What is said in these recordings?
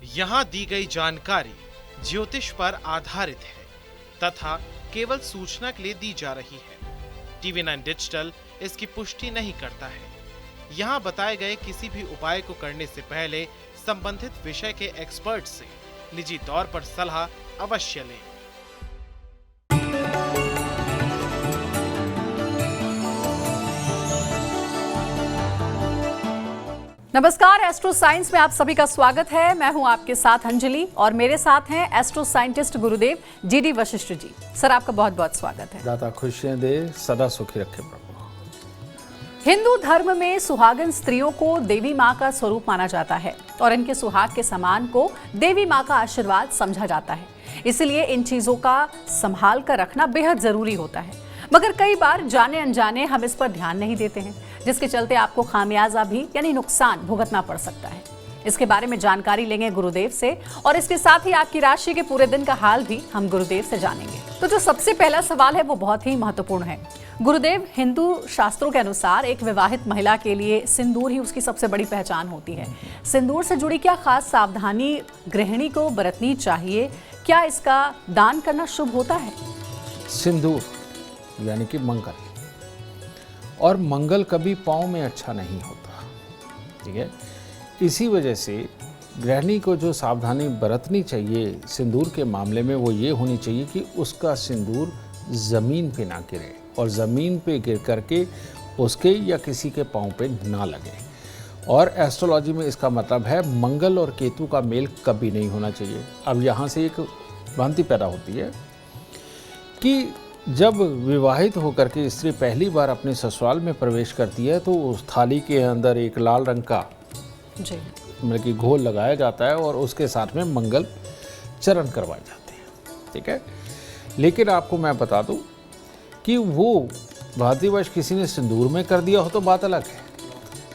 यहाँ दी गई जानकारी ज्योतिष पर आधारित है तथा केवल सूचना के लिए दी जा रही है। TV9 डिजिटल इसकी पुष्टि नहीं करता है। यहाँ बताए गए किसी भी उपाय को करने से पहले संबंधित विषय के एक्सपर्ट से निजी तौर पर सलाह अवश्य लें। नमस्कार, एस्ट्रो साइंस में आप सभी का स्वागत है। मैं हूं आपके साथ अंजलि और मेरे साथ हैं एस्ट्रो साइंटिस्ट गुरुदेव GD वशिष्ठ जी। सर, आपका बहुत बहुत स्वागत है। दाता खुशियां दे, सदा सुखी रखे प्रभु। हिंदू धर्म में सुहागन स्त्रियों को देवी माँ का स्वरूप माना जाता है और इनके सुहाग के समान को देवी माँ का आशीर्वाद समझा जाता है। इसलिए इन चीजों का संभाल कर रखना बेहद जरूरी होता है, मगर कई बार जाने अनजाने हम इस पर ध्यान नहीं देते हैं, जिसके चलते आपको खामियाजा भी यानी नुकसान भुगतना पड़ सकता है। इसके बारे में जानकारी लेंगे गुरुदेव से और इसके साथ ही आपकी राशि के पूरे दिन का हाल भी हम गुरुदेव से जानेंगे। तो जो सबसे पहला सवाल है वो बहुत ही महत्वपूर्ण है। गुरुदेव, हिंदू शास्त्रों के अनुसार एक विवाहित महिला के लिए सिंदूर ही उसकी सबसे बड़ी पहचान होती है। सिंदूर से जुड़ी क्या खास सावधानी गृहिणी को बरतनी चाहिए? क्या इसका दान करना शुभ होता है? सिंदूर यानी कि मंगल, और मंगल कभी पाँव में अच्छा नहीं होता, ठीक है। इसी वजह से गृहिणी को जो सावधानी बरतनी चाहिए सिंदूर के मामले में वो ये होनी चाहिए कि उसका सिंदूर ज़मीन पे ना गिरे और ज़मीन पे गिर करके उसके या किसी के पाँव पे ना लगे। और एस्ट्रोलॉजी में इसका मतलब है मंगल और केतु का मेल कभी नहीं होना चाहिए। अब यहाँ से एक भ्रांति पैदा होती है कि जब विवाहित होकर के स्त्री पहली बार अपने ससुराल में प्रवेश करती है तो उस थाली के अंदर एक लाल रंग का मतलब कि घोल लगाया जाता है और उसके साथ में मंगल चरण करवाए जाते हैं, ठीक है। लेकिन आपको मैं बता दूं कि वो भांतिवश किसी ने सिंदूर में कर दिया हो तो बात अलग है,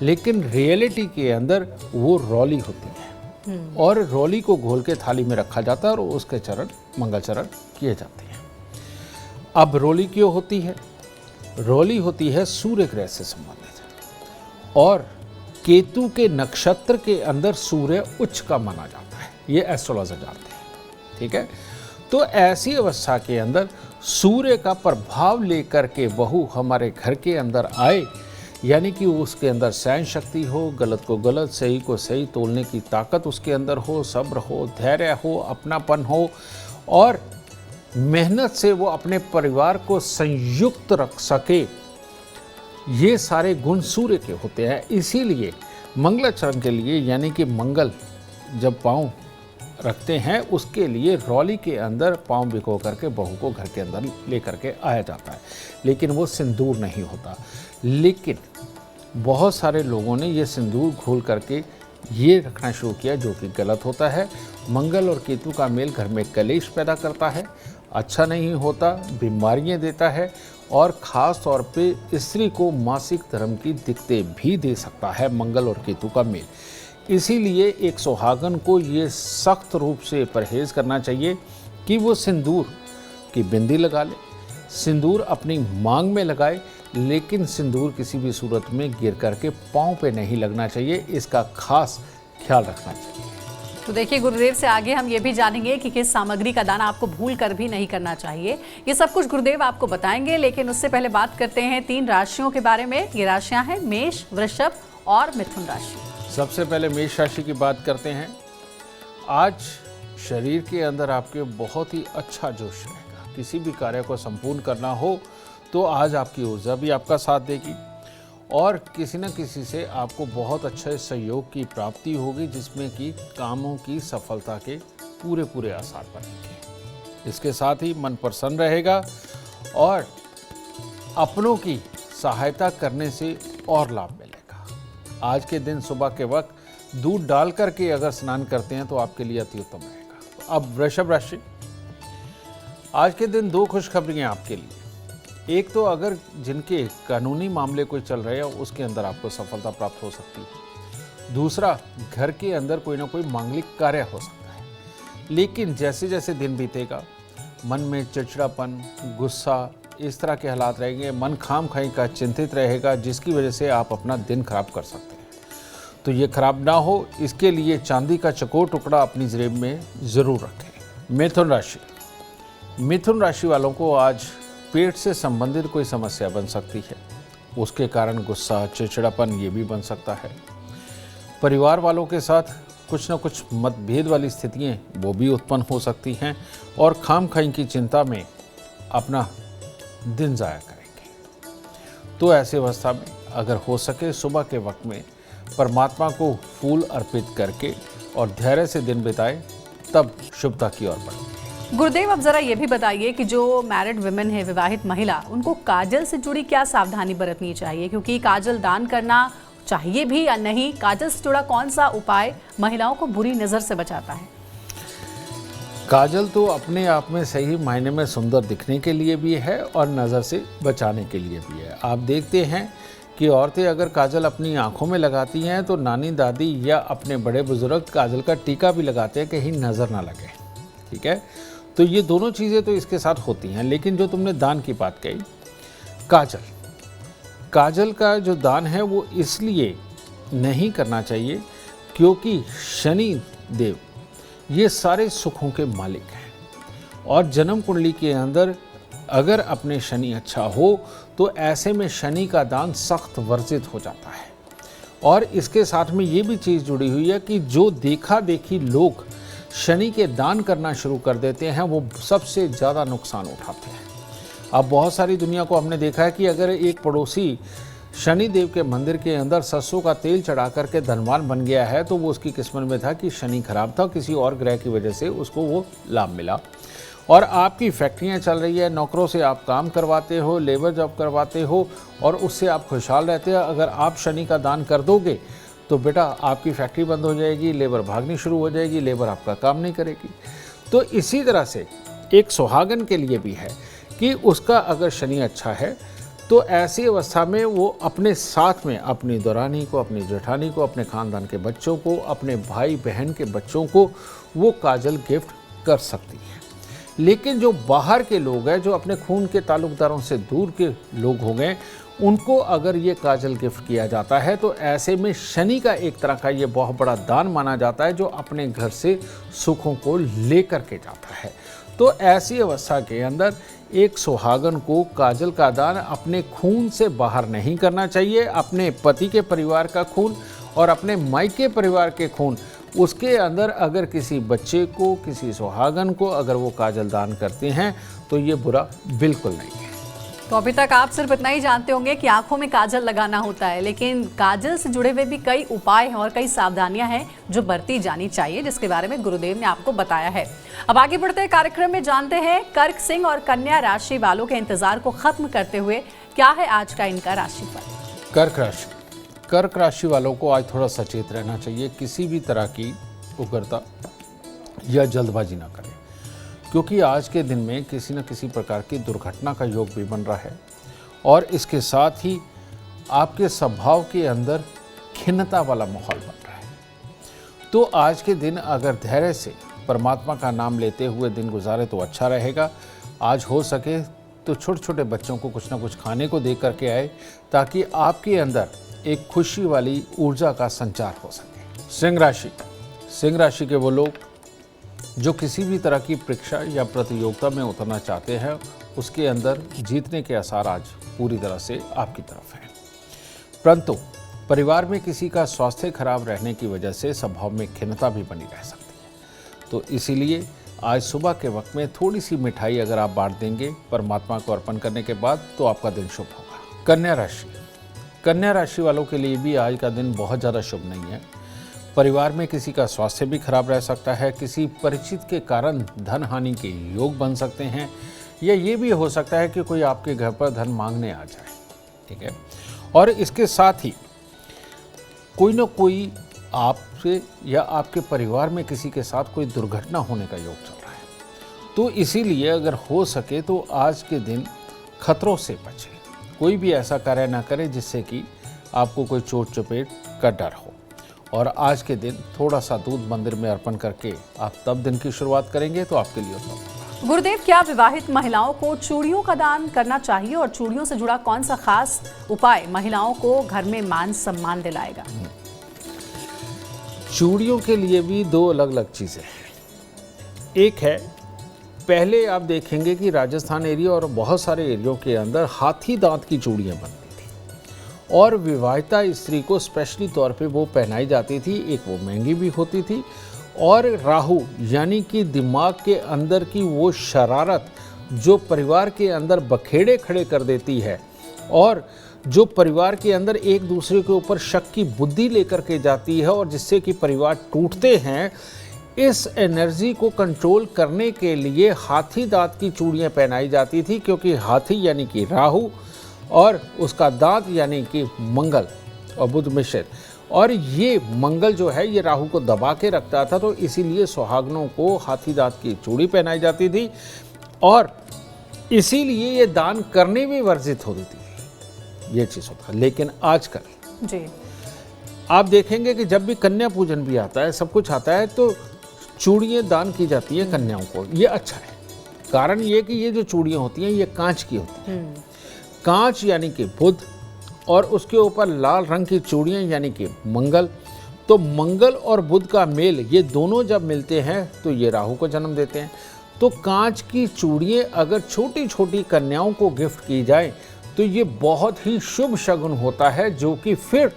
लेकिन रियलिटी के अंदर वो रौली होती है और रौली को घोल के थाली में रखा जाता है और उसके चरण मंगल चरण किए जाते हैं। अब रोली क्यों होती है? रोली होती है सूर्य ग्रह से संबंधित और केतु के नक्षत्र के अंदर सूर्य उच्च का माना जाता है, ये एस्ट्रोलॉजर जानते हैं, ठीक है। तो ऐसी अवस्था के अंदर सूर्य का प्रभाव लेकर के बहू हमारे घर के अंदर आए, यानी कि उसके अंदर सहन शक्ति हो, गलत को गलत, सही को सही तोलने की ताकत उसके अंदर हो, सब्र हो, धैर्य हो, अपनापन हो और मेहनत से वो अपने परिवार को संयुक्त रख सके, ये सारे गुण सूर्य के होते हैं। इसीलिए मंगलाचरण के लिए यानी कि मंगल जब पाँव रखते हैं उसके लिए रौली के अंदर पाँव भिगो करके बहू को घर के अंदर ले करके आया जाता है, लेकिन वो सिंदूर नहीं होता। लेकिन बहुत सारे लोगों ने ये सिंदूर घोल करके ये रखना शुरू किया, जो कि गलत होता है। मंगल और केतु का मेल घर में कलेश पैदा करता है, अच्छा नहीं होता, बीमारियां देता है और ख़ास तौर पे स्त्री को मासिक धर्म की दिक्कतें भी दे सकता है मंगल और केतु का मेल। इसीलिए एक सुहागन को ये सख्त रूप से परहेज़ करना चाहिए कि वो सिंदूर की बिंदी लगा ले, सिंदूर अपनी मांग में लगाए, लेकिन सिंदूर किसी भी सूरत में गिर करके पाँव पे नहीं लगना चाहिए, इसका खास ख्याल रखना चाहिए। तो देखिए गुरुदेव से आगे हम ये भी जानेंगे कि किस सामग्री का दान आपको भूल कर भी नहीं करना चाहिए। ये सब कुछ गुरुदेव आपको बताएंगे, लेकिन उससे पहले बात करते हैं 3 राशियों के बारे में। ये राशियां हैं मेष, वृषभ और मिथुन राशि। सबसे पहले मेष राशि की बात करते हैं। आज शरीर के अंदर आपके बहुत ही अच्छा जोश रहेगा। किसी भी कार्य को संपूर्ण करना हो तो आज आपकी ऊर्जा भी आपका साथ देगी और किसी न किसी से आपको बहुत अच्छे सहयोग की प्राप्ति होगी, जिसमें कि कामों की सफलता के पूरे आसार बनेंगे। इसके साथ ही मन प्रसन्न रहेगा और अपनों की सहायता करने से और लाभ मिलेगा। आज के दिन सुबह के वक्त दूध डाल करके अगर स्नान करते हैं तो आपके लिए अति उत्तम रहेगा। अब वृषभ राशि, आज के दिन 2 खुशखबरियां आपके लिए। एक तो अगर जिनके कानूनी मामले कोई चल रहे हैं उसके अंदर आपको सफलता प्राप्त हो सकती है। दूसरा, घर के अंदर कोई ना कोई मांगलिक कार्य हो सकता है, लेकिन जैसे जैसे दिन बीतेगा मन में चिड़चिड़ापन, गुस्सा, इस तरह के हालात रहेंगे। मन खाम खाई का चिंतित रहेगा, जिसकी वजह से आप अपना दिन खराब कर सकते हैं। तो ये खराब ना हो, इसके लिए चांदी का चकोर टुकड़ा अपनी जेब में ज़रूर रखें। मिथुन राशि, मिथुन राशि वालों को आज पेट से संबंधित कोई समस्या बन सकती है। उसके कारण गुस्सा, चिड़चिड़ापन ये भी बन सकता है। परिवार वालों के साथ कुछ न कुछ मतभेद वाली स्थितियाँ वो भी उत्पन्न हो सकती हैं और खामखाई की चिंता में अपना दिन ज़ाया करेंगे। तो ऐसी अवस्था में अगर हो सके सुबह के वक्त में परमात्मा को फूल अर्पित करके और धैर्य से दिन बिताए, तब शुभता की ओर बढ़े। गुरुदेव, अब जरा ये भी बताइए कि जो मैरिड वुमेन है, विवाहित महिला, उनको काजल से जुड़ी क्या सावधानी बरतनी चाहिए, क्योंकि काजल दान करना चाहिए भी या नहीं? काजल से जुड़ा कौन सा उपाय महिलाओं को बुरी नजर से बचाता है? काजल तो अपने आप में सही मायने में सुंदर दिखने के लिए भी है और नज़र से बचाने के लिए भी है। आप देखते हैं कि औरतें अगर काजल अपनी आंखों में लगाती हैं तो नानी दादी या अपने बड़े बुजुर्ग काजल का टीका भी लगाते हैं, कहीं नज़र ना लगे। ठीक है, तो ये दोनों चीज़ें तो इसके साथ होती हैं। लेकिन जो तुमने दान की बात कही, काजल का जो दान है वो इसलिए नहीं करना चाहिए क्योंकि शनि देव ये सारे सुखों के मालिक हैं और जन्म कुंडली के अंदर अगर अपने शनि अच्छा हो तो ऐसे में शनि का दान सख्त वर्जित हो जाता है। और इसके साथ में ये भी चीज़ जुड़ी हुई है कि जो देखा देखी लोग शनि के दान करना शुरू कर देते हैं वो सबसे ज़्यादा नुकसान उठाते हैं। अब बहुत सारी दुनिया को हमने देखा है कि अगर एक पड़ोसी शनि देव के मंदिर के अंदर सरसों का तेल चढ़ा करके धनवान बन गया है तो वो उसकी किस्मत में था कि शनि खराब था, किसी और ग्रह की वजह से उसको वो लाभ मिला। और आपकी फैक्ट्रियां चल रही है, नौकरों से आप काम करवाते हो, लेबर जॉब करवाते हो और उससे आप खुशहाल रहते हैं। अगर आप शनि का दान कर दोगे तो बेटा आपकी फैक्ट्री बंद हो जाएगी, लेबर भागनी शुरू हो जाएगी, लेबर आपका काम नहीं करेगी। तो इसी तरह से एक सुहागन के लिए भी है कि उसका अगर शनि अच्छा है तो ऐसी अवस्था में वो अपने साथ में अपनी दौरानी को, अपनी जेठानी को, अपने ख़ानदान के बच्चों को, अपने भाई बहन के बच्चों को वो काजल गिफ्ट कर सकती है। लेकिन जो बाहर के लोग हैं, जो अपने खून के ताल्लुकदारों से दूर के लोग हो गए, उनको अगर ये काजल गिफ्ट किया जाता है तो ऐसे में शनि का एक तरह का ये बहुत बड़ा दान माना जाता है जो अपने घर से सुखों को लेकर के जाता है। तो ऐसी अवस्था के अंदर एक सुहागन को काजल का दान अपने खून से बाहर नहीं करना चाहिए। अपने पति के परिवार का खून और अपने मायके परिवार के खून, उसके अंदर अगर किसी बच्चे को, किसी सुहागन को अगर वो काजल दान करते हैं तो ये बुरा बिल्कुल नहीं है। तो अभी तक आप सिर्फ इतना ही जानते होंगे कि आंखों में काजल लगाना होता है, लेकिन काजल से जुड़े हुए भी कई उपाय हैं और कई सावधानियां हैं जो बरती जानी चाहिए, जिसके बारे में गुरुदेव ने आपको बताया है। अब आगे बढ़ते हैं कार्यक्रम में, जानते हैं कर्क सिंह और कन्या राशि वालों के इंतजार को खत्म करते हुए क्या है आज का इनका राशिफल। कर्क राशि वालों को आज थोड़ा सचेत रहना चाहिए। किसी भी तरह की उग्रता या जल्दबाजी ना करें, क्योंकि आज के दिन में किसी न किसी प्रकार की दुर्घटना का योग भी बन रहा है और इसके साथ ही आपके स्वभाव के अंदर खिन्नता वाला माहौल बन रहा है। तो आज के दिन अगर धैर्य से परमात्मा का नाम लेते हुए दिन गुजारे तो अच्छा रहेगा। आज हो सके तो छोटे छोटे बच्चों को कुछ ना कुछ खाने को दे करके आए ताकि आपके अंदर एक खुशी वाली ऊर्जा का संचार हो सके। सिंह राशि के वो लोग जो किसी भी तरह की परीक्षा या प्रतियोगिता में उतरना चाहते हैं, उसके अंदर जीतने के आसार आज पूरी तरह से आपकी तरफ हैं। परंतु परिवार में किसी का स्वास्थ्य खराब रहने की वजह से स्वभाव में खिन्नता भी बनी रह सकती है। तो इसीलिए आज सुबह के वक्त में थोड़ी सी मिठाई अगर आप बांट देंगे परमात्मा को अर्पण करने के बाद तो आपका दिन शुभ होगा। कन्या राशि वालों के लिए भी आज का दिन बहुत ज़्यादा शुभ नहीं है। परिवार में किसी का स्वास्थ्य भी खराब रह सकता है, किसी परिचित के कारण धन हानि के योग बन सकते हैं, या ये भी हो सकता है कि कोई आपके घर पर धन मांगने आ जाए। ठीक है, और इसके साथ ही कोई ना कोई आपसे या आपके परिवार में किसी के साथ कोई दुर्घटना होने का योग चल रहा है। तो इसीलिए अगर हो सके तो आज के दिन खतरों से बचें, कोई भी ऐसा कार्य ना करें जिससे कि आपको कोई चोट चपेट का डर हो। और आज के दिन थोड़ा सा दूध मंदिर में अर्पण करके आप तब दिन की शुरुआत करेंगे तो आपके लिए उत्तम होगा। गुरुदेव, क्या विवाहित महिलाओं को चूड़ियों का दान करना चाहिए और चूड़ियों से जुड़ा कौन सा खास उपाय महिलाओं को घर में मान सम्मान दिलाएगा? चूड़ियों के लिए भी दो अलग अलग चीज़ें हैं। एक है, पहले आप देखेंगे कि राजस्थान एरिया और बहुत सारे एरियो के अंदर हाथी दांत की चूड़ियाँ बनती थी और विवाहिता स्त्री को स्पेशली तौर पे वो पहनाई जाती थी। एक वो महंगी भी होती थी और राहु यानी कि दिमाग के अंदर की वो शरारत जो परिवार के अंदर बखेड़े खड़े कर देती है और जो परिवार के अंदर एक दूसरे के ऊपर शक की बुद्धि लेकर के जाती है और जिससे कि परिवार टूटते हैं, इस एनर्जी को कंट्रोल करने के लिए हाथी दांत की चूड़ियाँ पहनाई जाती थी, क्योंकि हाथी यानी कि राहु और उसका दांत यानी कि मंगल और बुध मिश्रित, और ये मंगल जो है ये राहु को दबा के रखता था, तो इसीलिए सुहागनों को हाथी दांत की चूड़ी पहनाई जाती थी और इसीलिए ये दान करने में वर्जित होती थी, ये चीज़ होता है। लेकिन आजकल जी आप देखेंगे कि जब भी कन्या पूजन भी आता है, सब कुछ आता है, तो चूड़ियाँ दान की जाती है कन्याओं को। ये अच्छा है, कारण ये कि ये जो चूड़ियाँ होती हैं ये कांच की होती हैं। कांच यानी कि बुध और उसके ऊपर लाल रंग की चूड़ियाँ यानी कि मंगल। तो मंगल और बुध का मेल, ये दोनों जब मिलते हैं तो ये राहु को जन्म देते हैं। तो कांच की चूड़ियाँ अगर छोटी छोटी कन्याओं को गिफ्ट की जाए तो ये बहुत ही शुभ शगुन होता है, जो कि फिर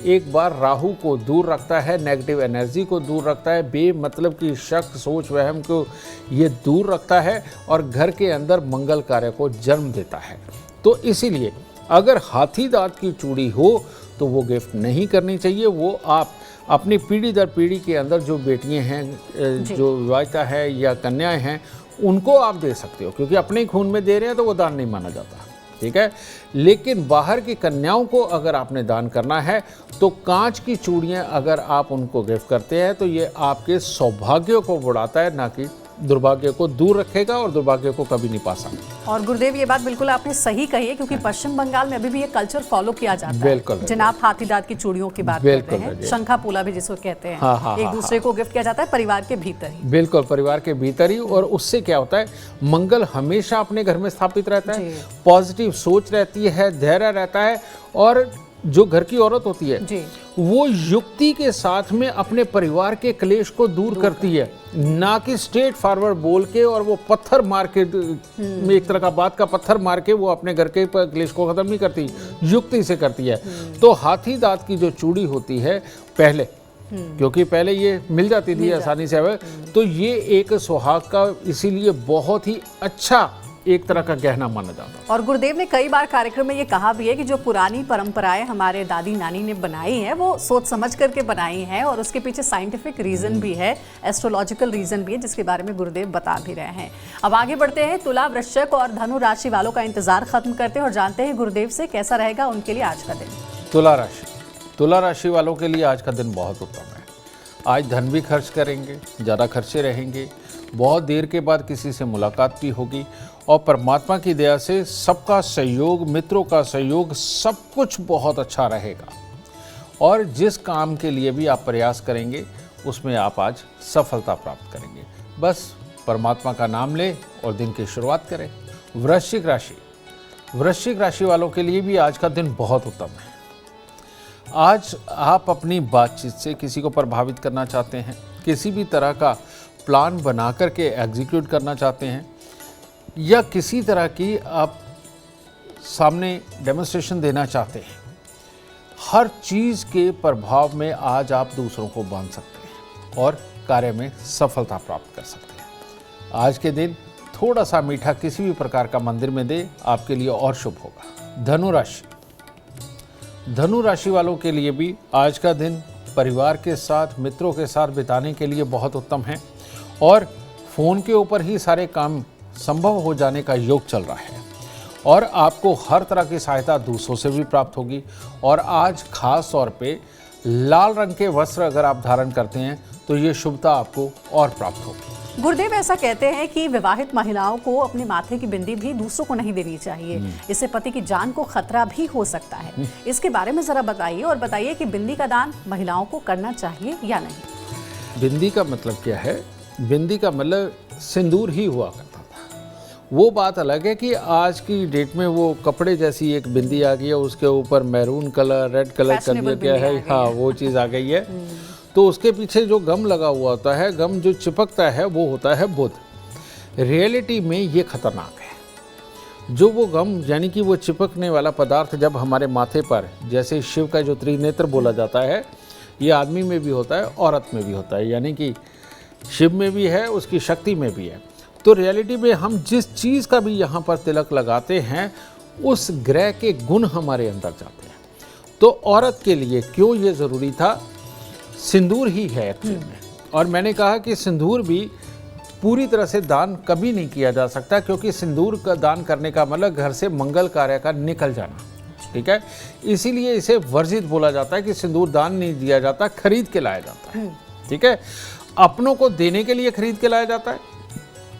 एक बार राहु को दूर रखता है, नेगेटिव एनर्जी को दूर रखता है, बेमतलब की शक सोच वहम को ये दूर रखता है और घर के अंदर मंगल कार्य को जन्म देता है। तो इसीलिए अगर हाथी दांत की चूड़ी हो तो वो गिफ्ट नहीं करनी चाहिए। वो आप अपनी पीढ़ी दर पीढ़ी के अंदर जो बेटियां हैं, जो विवाहिता है या कन्याएं हैं, उनको आप दे सकते हो, क्योंकि अपने खून में दे रहे हैं तो वो दान नहीं माना जाता, ठीक है। लेकिन बाहर की कन्याओं को अगर आपने दान करना है तो कांच की चूड़ियाँ अगर आप उनको गिफ्ट करते हैं तो ये आपके सौभाग्य को बढ़ाता है, ना कि दुर्भाग्य को दूर रखेगा और दुर्भाग्य को कभी नहीं पा सकता। और गुरुदेव ये बात बिल्कुल आपने सही कही है, क्योंकि पश्चिम बंगाल में अभी भी ये कल्चर फॉलो किया जाता है। बिल्कुल जनाब हाथी दांत की चूड़ियों की बात करते हैं, शंखा पोला भी जिसको कहते हैं। हाँ, एक दूसरे को गिफ्ट किया जाता है परिवार के भीतर ही। बिल्कुल, परिवार के भीतर ही। और उससे क्या होता है, मंगल हमेशा अपने घर में स्थापित रहता है, पॉजिटिव सोच रहती है, धैर्य रहता है, और जो घर की औरत होती है वो युक्ति के साथ में अपने परिवार के क्लेश को दूर करती है, ना कि स्ट्रेट फॉरवर्ड बोल के और वो पत्थर मार के में एक तरह का बात का पत्थर मार के वो अपने घर के क्लेश को खत्म नहीं करती, युक्ति से करती है। तो हाथी दांत की जो चूड़ी होती है पहले, क्योंकि पहले ये मिल जाती थी आसानी से, तो ये एक सुहाग का इसीलिए बहुत ही अच्छा एक तरह का गहना माना जाता है। और गुरुदेव ने कई बार कार्यक्रम में ये कहा भी है कि जो पुरानी परंपराएं हमारे दादी नानी ने बनाई हैं वो सोच समझ करके बनाई हैं, और उसके पीछे साइंटिफिक रीजन भी है, एस्ट्रोलॉजिकल रीजन भी है, जिसके बारे में गुरुदेव बता भी रहे हैं। अब आगे बढ़ते हैं, तुला, वृश्चिक और धनु राशि वालों का इंतजार खत्म करते हैं और जानते हैं गुरुदेव से कैसा रहेगा उनके लिए आज का दिन। तुला राशि वालों के लिए आज का दिन बहुत उत्तम है। आज धन भी खर्च करेंगे, ज़्यादा खर्चे रहेंगे, बहुत देर के बाद किसी से मुलाकात भी होगी और परमात्मा की दया से सबका सहयोग, मित्रों का सहयोग, सब कुछ बहुत अच्छा रहेगा। और जिस काम के लिए भी आप प्रयास करेंगे उसमें आप आज सफलता प्राप्त करेंगे। बस परमात्मा का नाम लें और दिन की शुरुआत करें। वृश्चिक राशि वालों के लिए भी आज का दिन बहुत उत्तम है। आज आप अपनी बातचीत से किसी को प्रभावित करना चाहते हैं, किसी भी तरह का प्लान बना करके एग्जीक्यूट करना चाहते हैं, या किसी तरह की आप सामने डेमोन्स्ट्रेशन देना चाहते हैं, हर चीज़ के प्रभाव में आज आप दूसरों को बांध सकते हैं और कार्य में सफलता प्राप्त कर सकते हैं। आज के दिन थोड़ा सा मीठा किसी भी प्रकार का मंदिर में दे, आपके लिए और शुभ होगा। धनु राशि वालों के लिए भी आज का दिन परिवार के साथ, मित्रों के साथ बिताने के लिए बहुत उत्तम है और फ़ोन के ऊपर ही सारे काम संभव हो जाने का योग चल रहा है और आपको हर तरह की सहायता दूसरों से भी प्राप्त होगी। और आज खास तौर पे लाल रंग के वस्त्र अगर आप धारण करते हैं तो ये शुभता आपको और प्राप्त होगी। गुरुदेव ऐसा कहते हैं कि विवाहित महिलाओं को अपने माथे की बिंदी भी दूसरों को नहीं देनी चाहिए, इससे पति की जान को खतरा भी हो सकता है। इसके बारे में जरा बताइए और बताइए कि बिंदी का दान महिलाओं को करना चाहिए या नहीं। बिंदी का मतलब क्या है? बिंदी का मतलब सिंदूर ही हुआ करता था। वो बात अलग है कि आज की डेट में वो कपड़े जैसी एक बिंदी आ गई है, उसके ऊपर मैरून कलर, रेड कलर कर दिया गया है। हाँ, वो चीज़ आ गई है। तो उसके पीछे जो गम लगा हुआ होता है, गम जो चिपकता है वो होता है बुध। रियलिटी में ये खतरनाक है। जो वो गम यानी कि वो चिपकने वाला पदार्थ जब हमारे माथे पर, जैसे शिव का जो त्रिनेत्र बोला जाता है, ये आदमी में भी होता है, औरत में भी होता है, यानी कि शिव में भी है, उसकी शक्ति में भी है। तो रियलिटी में हम जिस चीज़ का भी यहाँ पर तिलक लगाते हैं उस ग्रह के गुण हमारे अंदर जाते हैं। तो औरत के लिए क्यों ये ज़रूरी था? सिंदूर ही है एक्चुअली में। और मैंने कहा कि सिंदूर भी पूरी तरह से दान कभी नहीं किया जा सकता, क्योंकि सिंदूर का दान करने का मतलब घर से मंगल कार्य का निकल जाना, ठीक है। इसीलिए इसे वर्जित बोला जाता है कि सिंदूर दान नहीं दिया जाता, खरीद के लाया जाता है, ठीक है। अपनों को देने के लिए खरीद के लाया जाता है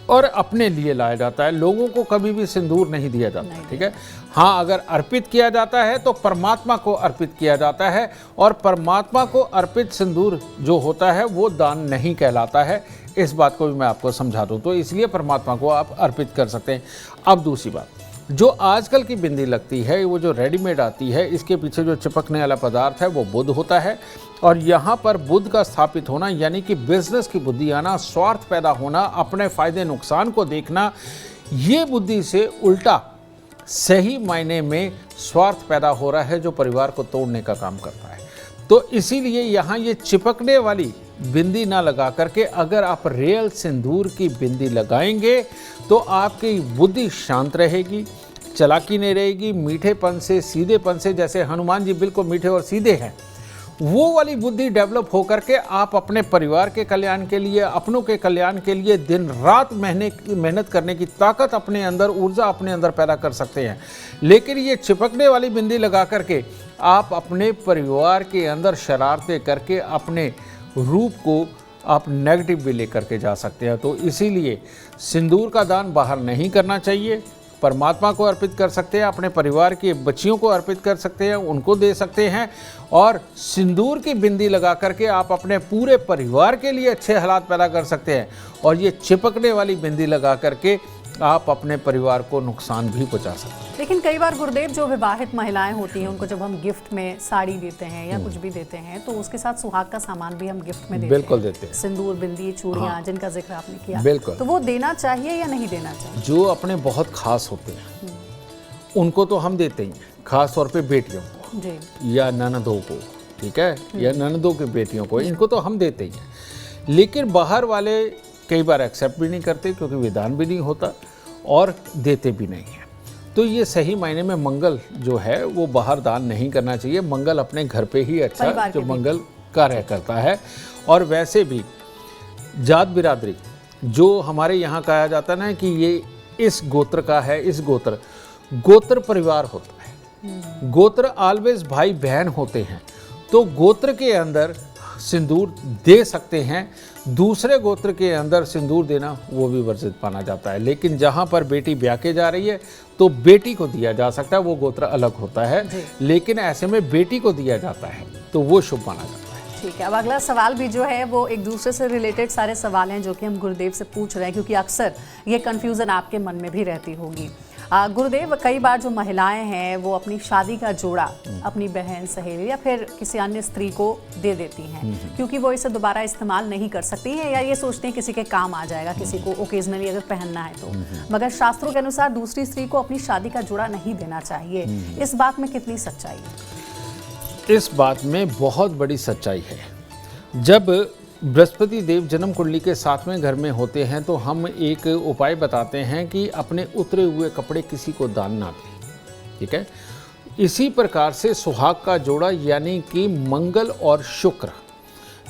और अपने लिए लाया जाता है। लोगों को कभी भी सिंदूर नहीं दिया जाता, ठीक है। हाँ, अगर अर्पित किया जाता है तो परमात्मा को अर्पित किया जाता है, और परमात्मा को अर्पित सिंदूर जो होता है वो दान नहीं कहलाता है। इस बात को भी मैं आपको समझा दूँ, तो इसलिए परमात्मा को आप अर्पित कर सकते हैं। अब दूसरी बात, जो आजकल की बिंदी लगती है, वो जो रेडीमेड आती है, इसके पीछे जो चिपकने वाला पदार्थ है वो बुध होता है। और यहाँ पर बुध का स्थापित होना यानी कि बिजनेस की बुद्धि आना, स्वार्थ पैदा होना, अपने फायदे नुकसान को देखना, ये बुद्धि से उल्टा सही मायने में स्वार्थ पैदा हो रहा है, जो परिवार को तोड़ने का काम करता है। तो इसीलिए यहाँ ये चिपकने वाली बिंदी ना लगा करके अगर आप रियल सिंदूर की बिंदी लगाएंगे तो आपकी बुद्धि शांत रहेगी, चालाकी नहीं रहेगी, मीठेपन से, सीधेपन से, जैसे हनुमान जी बिल्कुल मीठे और सीधे हैं, वो वाली बुद्धि डेवलप होकर के आप अपने परिवार के कल्याण के लिए, अपनों के कल्याण के लिए दिन रात मेहनत करने की ताकत अपने अंदर, ऊर्जा अपने अंदर पैदा कर सकते हैं। लेकिन ये चिपकने वाली बिंदी लगा करके आप अपने परिवार के अंदर शरारतें करके अपने रूप को आप नेगेटिव भी लेकर के जा सकते हैं। तो इसीलिए सिंदूर का दान बाहर नहीं करना चाहिए। परमात्मा को अर्पित कर सकते हैं, अपने परिवार के बच्चियों को अर्पित कर सकते हैं, उनको दे सकते हैं। और सिंदूर की बिंदी लगा करके आप अपने पूरे परिवार के लिए अच्छे हालात पैदा कर सकते हैं। और ये चिपकने वाली बिंदी लगा करके आप अपने परिवार को नुकसान भी पहुंचा सकते हैं। लेकिन कई बार गुरुदेव, जो विवाहित महिलाएं होती हैं, उनको जब हम गिफ्ट में साड़ी देते हैं या कुछ भी देते हैं, तो उसके साथ सुहाग का सामान भी हम गिफ्ट में देते हैं। बिल्कुल देते हैं। सिंदूर, बिंदी, चूड़ियां, हाँ, जिनका जिक्र आपने किया, बिल्कुल। तो वो देना चाहिए या नहीं देना चाहिए? जो अपने बहुत खास होते हैं उनको तो हम देते ही हैं, खास तौर पे बेटियों को जी, या ननदों को, ठीक है, या ननदों की बेटियों को, इनको तो हम देते ही हैं। लेकिन बाहर वाले कई बार एक्सेप्ट भी नहीं करते, क्योंकि विधान भी नहीं होता और देते भी नहीं है। तो ये सही मायने में मंगल जो है वो बाहर दान नहीं करना चाहिए। मंगल अपने घर पे ही अच्छा जो मंगल कार्य करता है। और वैसे भी जात बिरादरी जो हमारे यहाँ कहा जाता है ना कि ये इस गोत्र का है, इस गोत्र परिवार होता है। गोत्र ऑलवेज भाई बहन होते हैं। तो गोत्र के अंदर सिंदूर दे सकते हैं, दूसरे गोत्र के अंदर सिंदूर देना वो भी वर्जित माना जाता है। लेकिन जहाँ पर बेटी ब्याह के जा रही है तो बेटी को दिया जा सकता है, वो गोत्र अलग होता है। लेकिन ऐसे में बेटी को दिया जाता है तो वो शुभ माना जाता है। ठीक है, अब अगला सवाल भी जो है वो एक दूसरे से रिलेटेड सारे सवाल हैं जो कि हम गुरुदेव से पूछ रहे हैं, क्योंकि अक्सर ये कन्फ्यूज़न आपके मन में भी रहती होगी। गुरुदेव, कई बार जो महिलाएं हैं वो अपनी शादी का जोड़ा अपनी बहन, सहेली या फिर किसी अन्य स्त्री को दे देती हैं, क्योंकि वो इसे दोबारा इस्तेमाल नहीं कर सकती हैं, या ये सोचते हैं किसी के काम आ जाएगा, किसी को ओकेजनली अगर पहनना है तो। मगर शास्त्रों के अनुसार दूसरी स्त्री को अपनी शादी का जोड़ा नहीं देना चाहिए। इस बात में कितनी सच्चाई है? इस बात में बहुत बड़ी सच्चाई है। जब बृहस्पति देव जन्म कुंडली के 7वें घर में होते हैं तो हम एक उपाय बताते हैं कि अपने उतरे हुए कपड़े किसी को दान ना दें, ठीक है। इसी प्रकार से सुहाग का जोड़ा यानी कि मंगल और शुक्र,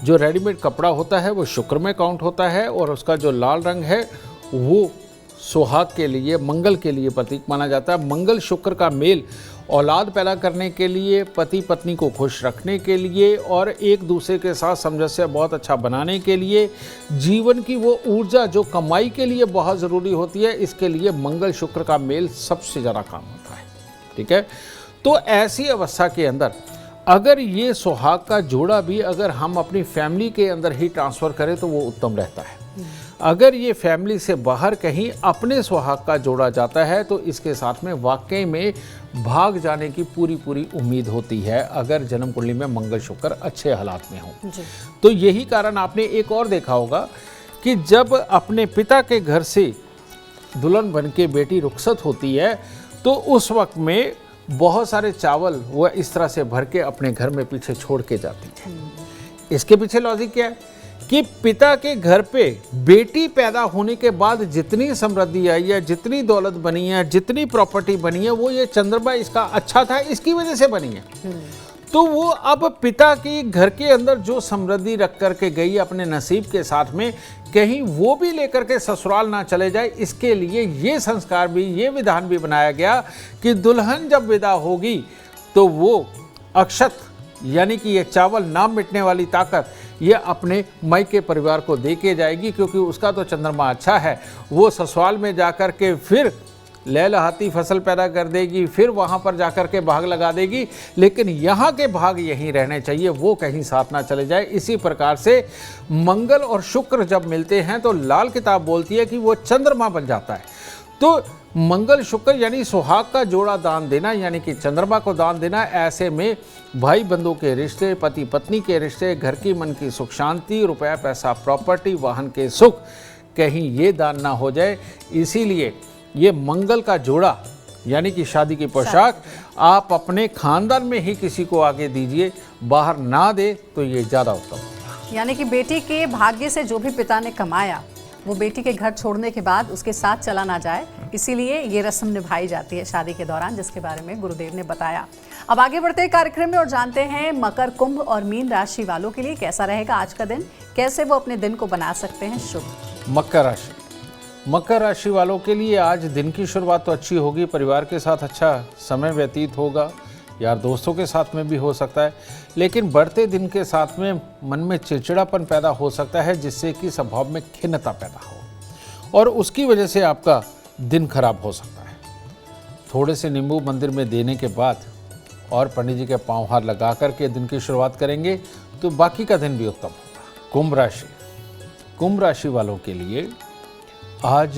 जो रेडीमेड कपड़ा होता है वो शुक्र में काउंट होता है, और उसका जो लाल रंग है वो सुहाग के लिए, मंगल के लिए प्रतीक माना जाता है। मंगल शुक्र का मेल औलाद पैदा करने के लिए, पति पत्नी को खुश रखने के लिए और एक दूसरे के साथ सामंजस्य बहुत अच्छा बनाने के लिए, जीवन की वो ऊर्जा जो कमाई के लिए बहुत ज़रूरी होती है, इसके लिए मंगल शुक्र का मेल सबसे ज़्यादा काम होता है, ठीक है। तो ऐसी अवस्था के अंदर अगर ये सुहाग का जोड़ा भी अगर हम अपनी फैमिली के अंदर ही ट्रांसफ़र करें तो वो उत्तम रहता है। अगर ये फैमिली से बाहर कहीं अपने सुहाग का जोड़ा जाता है तो इसके साथ में वाकई में भाग जाने की पूरी उम्मीद होती है, अगर जन्म कुंडली में मंगल शुक्र अच्छे हालात में हो। तो यही कारण आपने एक और देखा होगा कि जब अपने पिता के घर से दुल्हन बन के बेटी रुखसत होती है तो उस वक्त में बहुत सारे चावल वो इस तरह से भर के अपने घर में पीछे छोड़ के जाती है। इसके पीछे लॉजिक क्या है कि पिता के घर पे बेटी पैदा होने के बाद जितनी समृद्धि आई है, जितनी दौलत बनी है, जितनी प्रॉपर्टी बनी है, वो ये चंद्रमा इसका अच्छा था इसकी वजह से बनी है। तो वो अब पिता की घर के अंदर जो समृद्धि रख करके गई अपने नसीब के साथ में, कहीं वो भी लेकर के ससुराल ना चले जाए, इसके लिए ये संस्कार भी, ये विधान भी बनाया गया कि दुल्हन जब विदा होगी तो वो अक्षत यानी कि ये चावल ना मिटने वाली ताकत ये अपने मायके परिवार को दे के जाएगी, क्योंकि उसका तो चंद्रमा अच्छा है। वो ससुराल में जाकर के फिर लहलहाती फसल पैदा कर देगी, फिर वहाँ पर जाकर के भाग लगा देगी, लेकिन यहाँ के भाग यहीं रहने चाहिए, वो कहीं साथ ना चले जाए। इसी प्रकार से मंगल और शुक्र जब मिलते हैं तो लाल किताब बोलती है कि वो चंद्रमा बन जाता है। तो मंगल शुक्र यानी सुहाग का जोड़ा दान देना, यानी कि चंद्रमा को दान देना, ऐसे में भाई बंधु के रिश्ते, पति पत्नी के रिश्ते, घर की मन की सुख शांति, रुपया पैसा प्रॉपर्टी वाहन के सुख, कहीं ये दान ना हो जाए। इसीलिए ये मंगल का जोड़ा यानी कि शादी की पोशाक आप अपने खानदान में ही किसी को आगे दीजिए, बाहर ना दे तो ये ज़्यादा उत्तम होगा। यानी कि बेटी के भाग्य से जो भी पिता ने कमाया वो बेटी के घर छोड़ने के बाद उसके साथ चला ना जाए, इसीलिए ये रस्म निभाई जाती है शादी के दौरान, जिसके बारे में गुरुदेव ने बताया। अब आगे बढ़ते हैं कार्यक्रम में और जानते हैं मकर, कुंभ और मीन राशि वालों के लिए कैसा रहेगा आज का दिन, कैसे वो अपने दिन को बना सकते हैं शुभ। मकर राशि वालों के लिए आज दिन की शुरुआत तो अच्छी होगी, परिवार के साथ अच्छा समय व्यतीत होगा, यार दोस्तों के साथ में भी हो सकता है, लेकिन बढ़ते दिन के साथ में मन में चिड़चिड़ापन पैदा हो सकता है, जिससे कि स्वभाव में खिन्नता पैदा हो और उसकी वजह से आपका दिन खराब हो सकता है। थोड़े से नींबू मंदिर में देने के बाद और पंडित जी के पाँव हार लगा करके दिन की शुरुआत करेंगे तो बाकी का दिन भी उत्तम होगा। कुंभ राशि वालों के लिए आज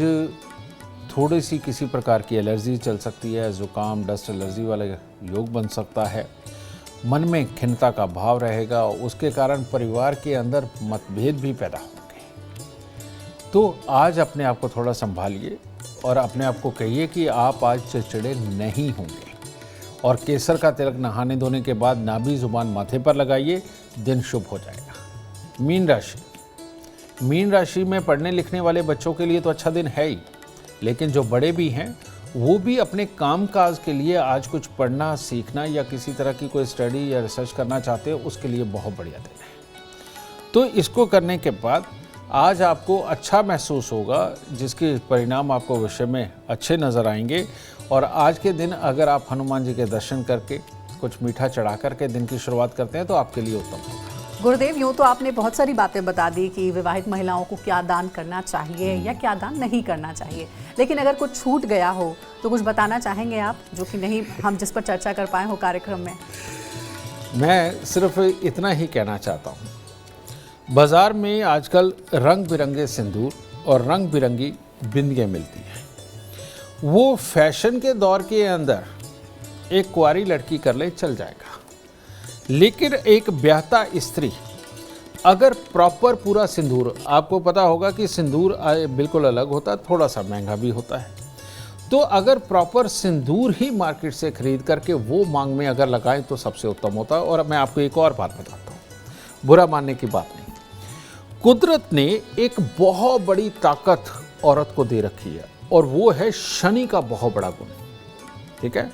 थोड़ी सी किसी प्रकार की एलर्जी चल सकती है, जुकाम डस्ट एलर्जी वाला योग बन सकता है, मन में खिन्नता का भाव रहेगा, उसके कारण परिवार के अंदर मतभेद भी पैदा होंगे। तो आज अपने आप को थोड़ा संभालिए और अपने आप को कहिए कि आप आज चिड़चिड़े नहीं होंगे, और केसर का तिलक नहाने धोने के बाद नाभि जुबान माथे पर लगाइए, दिन शुभ हो जाएगा। मीन राशि में पढ़ने लिखने वाले बच्चों के लिए तो अच्छा दिन है ही, लेकिन जो बड़े भी हैं वो भी अपने काम काज के लिए आज कुछ पढ़ना सीखना या किसी तरह की कोई स्टडी या रिसर्च करना चाहते हो, उसके लिए बहुत बढ़िया दिन है। तो इसको करने के बाद आज आपको अच्छा महसूस होगा, जिसके परिणाम आपको भविष्य में अच्छे नज़र आएंगे। और आज के दिन अगर आप हनुमान जी के दर्शन करके कुछ मीठा चढ़ा करके दिन की शुरुआत करते हैं तो आपके लिए उत्तम होगा। गुरुदेव, यूँ तो आपने बहुत सारी बातें बता दी कि विवाहित महिलाओं को क्या दान करना चाहिए या क्या दान नहीं करना चाहिए, लेकिन अगर कुछ छूट गया हो तो कुछ बताना चाहेंगे आप, जो कि नहीं हम जिस पर चर्चा कर पाए हो कार्यक्रम में? मैं सिर्फ इतना ही कहना चाहता हूँ, बाज़ार में आजकल रंग बिरंगे सिंदूर और रंग बिरंगी बिंदियाँ मिलती हैं। वो फैशन के दौर के अंदर एक कुंवारी लड़की कर ले चल जाएगा, लेकिन एक ब्याहता स्त्री अगर प्रॉपर पूरा सिंदूर, आपको पता होगा कि सिंदूर बिल्कुल अलग होता है, थोड़ा सा महंगा भी होता है, तो अगर प्रॉपर सिंदूर ही मार्केट से खरीद करके वो मांग में अगर लगाएं तो सबसे उत्तम होता है। और मैं आपको एक और बात बताता हूँ, बुरा मानने की बात नहीं, कुदरत ने एक बहुत बड़ी ताकत औरत को दे रखी है और वो है शनि का बहुत बड़ा गुण, ठीक है।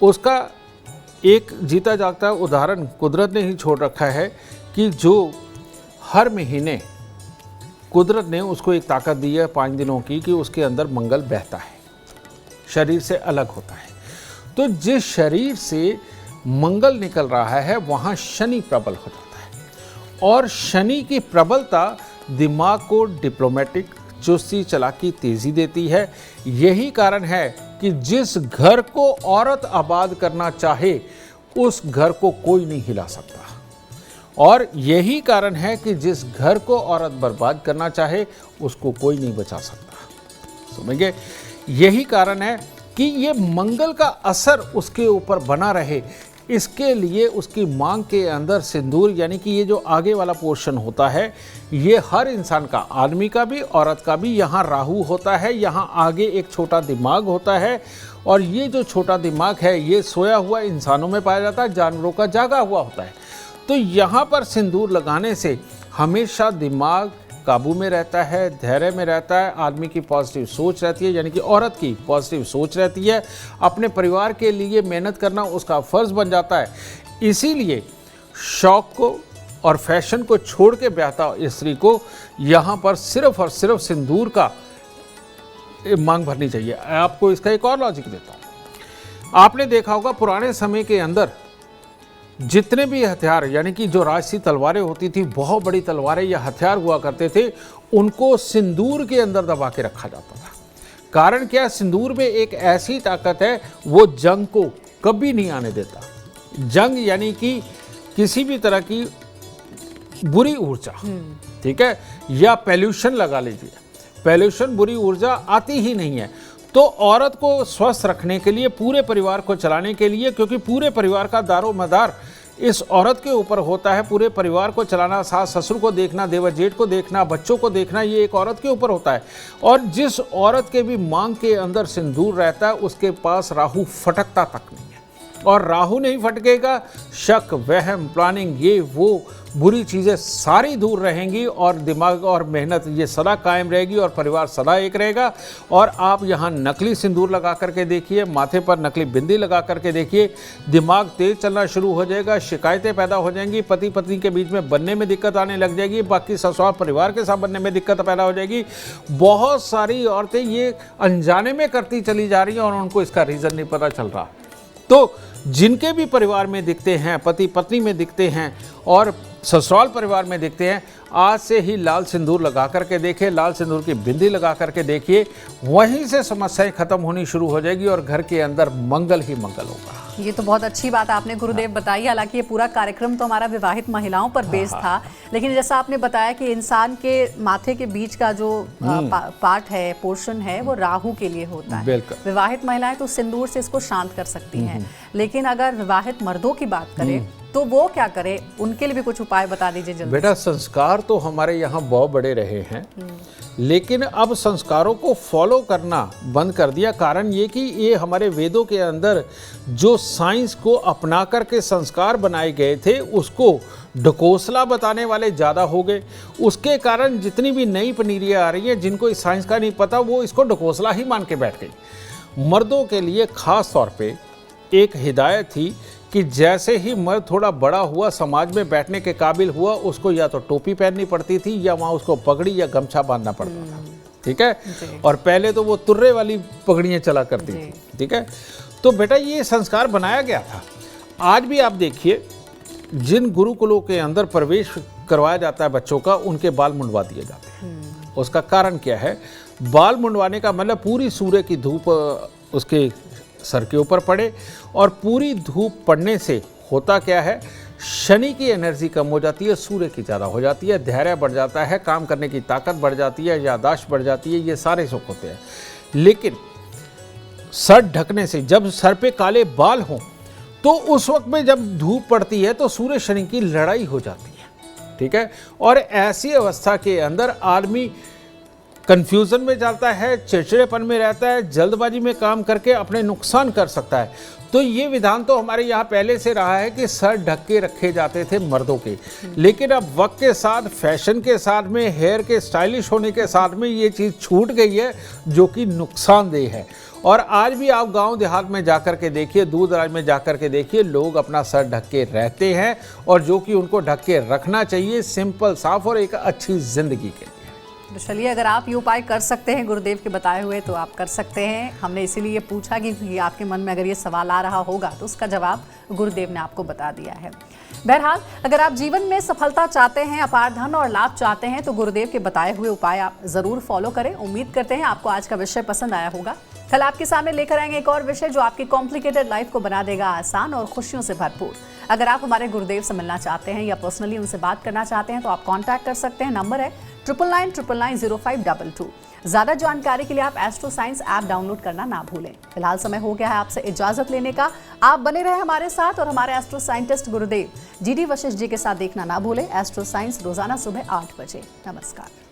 उसका एक जीता जागता उदाहरण कुदरत ने ही छोड़ रखा है कि जो हर महीने कुदरत ने उसको एक ताकत दी है 5 दिनों की कि उसके अंदर मंगल बहता है, शरीर से अलग होता है। तो जिस शरीर से मंगल निकल रहा है वहाँ शनि प्रबल हो जाता है, और शनि की प्रबलता दिमाग को डिप्लोमेटिक, चुस्ती चालाकी, तेज़ी देती है। यही कारण है कि जिस घर को औरत आबाद करना चाहे उस घर को कोई नहीं हिला सकता। और यही कारण है कि जिस घर को औरत बर्बाद करना चाहे उसको कोई नहीं बचा सकता। समझिए, यही कारण है कि ये मंगल का असर उसके ऊपर बना रहे, इसके लिए उसकी मांग के अंदर सिंदूर, यानी कि ये जो आगे वाला पोर्शन होता है, ये हर इंसान का, आदमी का भी औरत का भी, यहाँ राहु होता है, यहाँ आगे एक छोटा दिमाग होता है, और ये जो छोटा दिमाग है ये सोया हुआ इंसानों में पाया जाता है, जानवरों का जागा हुआ होता है। तो यहाँ पर सिंदूर लगाने से हमेशा दिमाग काबू में रहता है, धैर्य में रहता है, आदमी की पॉजिटिव सोच रहती है, यानी कि औरत की पॉजिटिव सोच रहती है, अपने परिवार के लिए मेहनत करना उसका फर्ज बन जाता है। इसीलिए शौक को और फैशन को छोड़ के ब्याहता स्त्री को यहाँ पर सिर्फ और सिर्फ सिंदूर का मांग भरनी चाहिए। आपको इसका एक और लॉजिक देता हूँ। आपने देखा होगा पुराने समय के अंदर जितने भी हथियार, यानी कि जो राजसी तलवारें होती थी, बहुत बड़ी तलवारें या हथियार हुआ करते थे, उनको सिंदूर के अंदर दबा के रखा जाता था। कारण क्या? सिंदूर में एक ऐसी ताकत है, वो जंग को कभी नहीं आने देता। जंग यानी कि किसी भी तरह की बुरी ऊर्जा, ठीक है, या पॉल्यूशन लगा लीजिए, पॉल्यूशन, बुरी ऊर्जा आती ही नहीं है। तो औरत को स्वस्थ रखने के लिए, पूरे परिवार को चलाने के लिए, क्योंकि पूरे परिवार का दारोमदार इस औरत के ऊपर होता है, पूरे परिवार को चलाना, सास ससुर को देखना, देवर जेठ को देखना, बच्चों को देखना, ये एक औरत के ऊपर होता है। और जिस औरत के भी मांग के अंदर सिंदूर रहता है, उसके पास राहु फटकता तक नहीं है। और राहु नहीं फटकेगा, शक, वहम, प्लानिंग, ये वो बुरी चीज़ें सारी दूर रहेंगी, और दिमाग और मेहनत ये सदा कायम रहेगी, और परिवार सदा एक रहेगा। और आप यहाँ नकली सिंदूर लगा करके देखिए, माथे पर नकली बिंदी लगा करके देखिए, दिमाग तेज चलना शुरू हो जाएगा, शिकायतें पैदा हो जाएंगी, पति पत्नी के बीच में बनने में दिक्कत आने लग जाएगी, बाकी ससुराल परिवार के साथ बनने में दिक्कत पैदा हो जाएगी। बहुत सारी औरतें ये अनजाने में करती चली जा रही हैं और उनको इसका रीज़न नहीं पता चल रहा। तो जिनके भी परिवार में दिखते हैं, पति पत्नी में दिखते हैं और ससुराल परिवार में दिखते हैं, आज से ही लाल सिंदूर लगा करके देखिए, लाल सिंदूर की बिंदी लगा करके देखिए, वहीं से समस्याएं खत्म होनी शुरू हो जाएगी और घर के अंदर मंगल ही मंगल होगा। ये तो बहुत अच्छी बात आपने गुरुदेव बताई। हालांकि ये पूरा कार्यक्रम तो हमारा विवाहित महिलाओं पर बेस्ड था, लेकिन जैसा आपने बताया कि इंसान के माथे के बीच का जो पार्ट है, पोर्शन है, वो राहु के लिए होता है। विवाहित महिलाएं तो सिंदूर से इसको शांत कर सकती हैं, लेकिन अगर विवाहित मर्दों की बात करें तो वो क्या करे, उनके लिए भी कुछ उपाय बता दीजिए जल्दी। बेटा, संस्कार तो हमारे यहाँ बहुत बड़े रहे हैं, लेकिन अब संस्कारों को फॉलो करना बंद कर दिया। कारण ये कि ये हमारे वेदों के अंदर जो साइंस को अपना करके संस्कार बनाए गए थे, उसको ढकोसला बताने वाले ज़्यादा हो गए। उसके कारण जितनी भी नई पनीरियाँ आ रही हैं, जिनको इस साइंस का नहीं पता, वो इसको ढकोसला ही मान के बैठ गई। मर्दों के लिए ख़ास तौर पे एक हिदायत थी कि जैसे ही मर्द थोड़ा बड़ा हुआ, समाज में बैठने के काबिल हुआ, उसको या तो टोपी पहननी पड़ती थी या वहाँ उसको पगड़ी या गमछा बांधना पड़ता था, ठीक है। और पहले तो वो तुर्रे वाली पगड़ियाँ चला करती थी, ठीक है। तो बेटा, ये संस्कार बनाया गया था। आज भी आप देखिए, जिन गुरुकुलों के अंदर प्रवेश करवाया जाता है बच्चों का, उनके बाल मुंडवा दिए जाते हैं। उसका कारण क्या है? बाल मुंडवाने का मतलब पूरी सूर्य की धूप उसके सर के ऊपर पड़े, और पूरी धूप पड़ने से होता क्या है, शनि की एनर्जी कम हो जाती है, सूर्य की ज़्यादा हो जाती है, धैर्य बढ़ जाता है, काम करने की ताकत बढ़ जाती है, याददाश्त बढ़ जाती है, ये सारे सुख होते हैं। लेकिन सर ढकने से, जब सर पे काले बाल हों, तो उस वक्त में जब धूप पड़ती है तो सूर्य शनि की लड़ाई हो जाती है, ठीक है। और ऐसी अवस्था के अंदर आदमी कंफ्यूजन में जाता है, चिड़चिड़ेपन में रहता है, जल्दबाजी में काम करके अपने नुकसान कर सकता है। तो ये विधान तो हमारे यहाँ पहले से रहा है कि सर ढक के रखे जाते थे मर्दों के, लेकिन अब वक्त के साथ, फैशन के साथ में, हेयर के स्टाइलिश होने के साथ में ये चीज़ छूट गई है, जो कि नुकसानदेह है। और आज भी आप गांव देहात में जाकर के देखिए, दूर दराज में जाकर के देखिए, लोग अपना सर ढक के रहते हैं, और जो कि उनको ढक के रखना चाहिए, सिंपल, साफ और एक अच्छी जिंदगी के लिए। तो चलिए, अगर आप ये उपाय कर सकते हैं गुरुदेव के बताए हुए, तो आप कर सकते हैं। हमने इसीलिए ये पूछा कि आपके मन में अगर ये सवाल आ रहा होगा तो उसका जवाब गुरुदेव ने आपको बता दिया है। बहरहाल अगर आप जीवन में सफलता चाहते हैं, अपार धन और लाभ चाहते हैं तो गुरुदेव के बताए हुए उपाय आप जरूर फॉलो करें। उम्मीद करते हैं आपको आज का विषय पसंद आया होगा। कल आपके सामने लेकर आएंगे एक और विषय जो आपकी कॉम्प्लिकेटेड लाइफ को बना देगा आसान और खुशियों से भरपूर। अगर आप हमारे गुरुदेव से मिलना चाहते हैं या पर्सनली उनसे बात करना चाहते हैं तो आप कॉन्टैक्ट कर सकते हैं। नंबर है 9999900522। ज्यादा जानकारी के लिए आप एस्ट्रो साइंस ऐप डाउनलोड करना ना भूलें। फिलहाल समय हो गया है आपसे इजाजत लेने का। आप बने रहे हमारे साथ और हमारे एस्ट्रो साइंटिस्ट गुरुदेव GD वशिष्ठ जी के साथ देखना ना भूलें एस्ट्रो साइंस रोजाना सुबह 8 बजे। नमस्कार।